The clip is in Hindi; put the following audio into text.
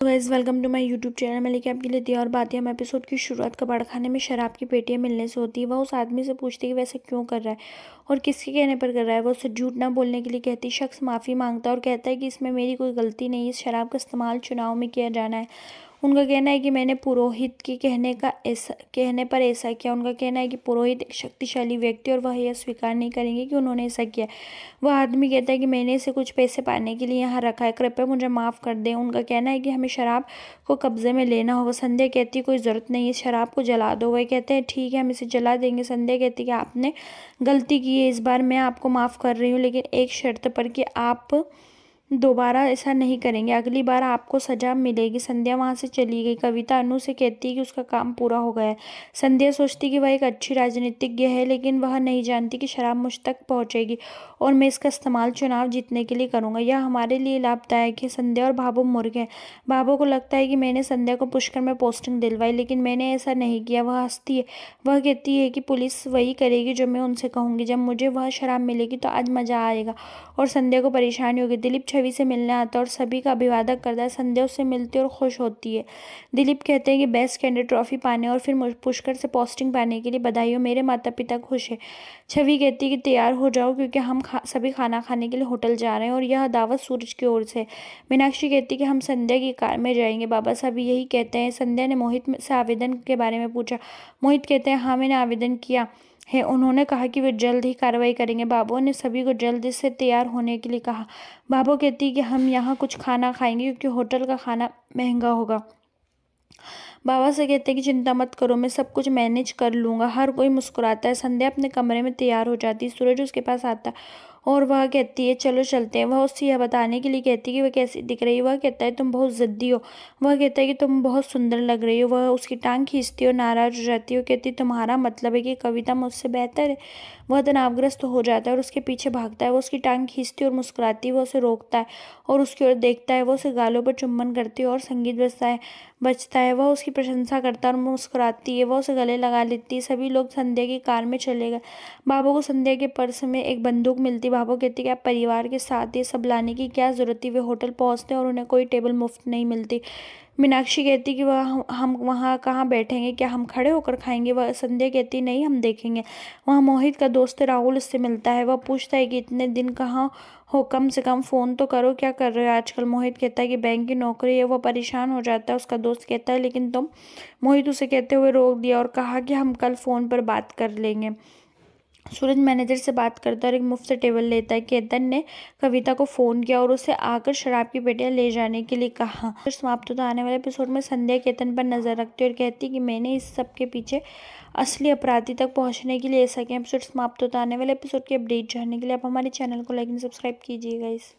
Guys welcome to my YouTube channel. मैं लेके आपके लिए दिया और बातें। हम एपिसोड की शुरुआत कबाड़ खाने में शराब की पेटियां मिलने से होती है। वह उस आदमी से पूछती है कि वैसे क्यों कर रहा है और किसके कहने पर कर रहा है। वो उससे झूठ ना बोलने के लिए कहती। शख्स माफ़ी मांगता है और कहता है कि इसमें मेरी कोई गलती नहीं है, इस शराब का इस्तेमाल चुनाव में किया जाना है। उनका कहना है कि मैंने पुरोहित के कहने पर ऐसा किया। उनका कहना है कि पुरोहित एक शक्तिशाली व्यक्ति और वह यह स्वीकार नहीं करेंगे कि उन्होंने ऐसा किया। वह आदमी कहता है कि मैंने इसे कुछ पैसे पाने के लिए यहाँ रखा है, कृपया मुझे माफ़ कर दें। उनका कहना है कि हमें शराब को कब्जे में लेना होगा। संध्या कहती है कोई ज़रूरत नहीं है, शराब को जला दो। वह कहते हैं ठीक है, हम इसे जला देंगे। संध्या कहती है कि आपने गलती की है, इस बार मैं आपको माफ़ कर रही हूँ, लेकिन एक शर्त पर कि आप दोबारा ऐसा नहीं करेंगे, अगली बार आपको सजा मिलेगी। संध्या वहां से चली गई। कविता अनु से कहती है कि उसका काम पूरा हो गया है। संध्या सोचती कि वह एक अच्छी राजनीतिज्ञ है, लेकिन वह नहीं जानती कि शराब मुझ तक पहुंचेगी और मैं इसका इस्तेमाल चुनाव जीतने के लिए करूंगा। यह हमारे लिए लाभदायक है। संध्या और भाभो मुर्ग हैं। भाभो को लगता है कि मैंने संध्या को पुष्कर में पोस्टिंग दिलवाई, लेकिन मैंने ऐसा नहीं किया। वह हंसती है। वह कहती है कि पुलिस वही करेगी जो मैं उनसे कहूंगी। जब मुझे वह शराब मिलेगी तो आज मजा आएगा और संध्या को परेशानी होगी। दिलीप छवि से मिलने आता है और सभी का अभिवादन करता है। संध्या उससे मिलती है और खुश होती है। दिलीप कहते हैं कि बेस्ट कैंडिडेट ट्रॉफी पाने और फिर पुष्कर से पोस्टिंग पाने के लिए बधाई हो, मेरे माता पिता खुश है। छवि कहती है कि तैयार हो जाओ क्योंकि हम सभी खाना खाने के लिए होटल जा रहे हैं और यह दावत सूरज की ओर से। मीनाक्षी कहती है कि हम संध्या की कार में जाएंगे, बाबा सभी यही कहते हैं। संध्या ने मोहित से आवेदन के बारे में पूछा। मोहित कहते हैं हाँ, मैंने आवेदन किया है, उन्होंने कहा कि वे जल्द ही कार्रवाई करेंगे। बाबू ने सभी को जल्द से तैयार होने के लिए कहा। बाबू कहती है कि हम यहाँ कुछ खाना खाएंगे क्योंकि होटल का खाना महंगा होगा। बाबा से कहते हैं कि चिंता मत करो, मैं सब कुछ मैनेज कर लूंगा। हर कोई मुस्कुराता है। संध्या अपने कमरे में तैयार हो जाती है। सूरज उसके पास आता है और वह कहती है चलो चलते हैं। वह उससे यह बताने के लिए कहती है कि वह कैसी दिख रही है। वह कहता है तुम बहुत जिद्दी हो। वह कहता है कि तुम बहुत सुंदर लग रही हो। वह उसकी टांग खींचती है और नाराज हो जाती है। वो कहती है तुम्हारा मतलब है कि कविता मुझसे बेहतर है। वह तनावग्रस्त हो जाता है और उसके पीछे भागता है। वो उसकी टांग खींचती है और मुस्कुराती है। वह उसे रोकता है और उसकी ओर देखता है। वो उसे गालों पर चुम्बन करती है और संगीत बजता है। वह उसकी प्रशंसा करता है और मुस्कुराती है। वह उसे गले लगा लेती है। सभी लोग संध्या की कार में चले गए। बाबू को संध्या के पर्स में एक बंदूक मिलती। बाबू कहती है कि आप परिवार के साथ ये सब लाने की क्या जरूरत थी। वे होटल पहुंचते हैं और उन्हें कोई टेबल मुफ्त नहीं मिलती। मीनाक्षी कहती कि वह हम वहाँ कहाँ बैठेंगे, क्या हम खड़े होकर खाएंगे। वह संध्या कहती नहीं, हम देखेंगे। वहाँ मोहित का दोस्त राहुल उससे मिलता है। वह पूछता है कि इतने दिन कहाँ हो, कम से कम फ़ोन तो करो, क्या कर रहे हो आजकल। मोहित कहता है कि बैंक की नौकरी है। वह परेशान हो जाता है। उसका दोस्त कहता है लेकिन तुम। मोहित उसे कहते हुए रोक दिया और कहा कि हम कल फ़ोन पर बात कर लेंगे। सूरज मैनेजर से बात करता है और एक मुफ्त टेबल लेता है। केतन ने कविता को फ़ोन किया और उसे आकर शराब की पेटियां ले जाने के लिए कहा। फिर समाप्त होता आने वाले एपिसोड में संध्या केतन पर नजर रखती है और कहती है कि मैंने इस सब के पीछे असली अपराधी तक पहुंचने के लिए ऐसा किया। एपिसोड समाप्त होता आने वाले एपिसोड की अपडेट जानने के लिए आप हमारे चैनल को लाइक एंड सब्सक्राइब कीजिएगा। इस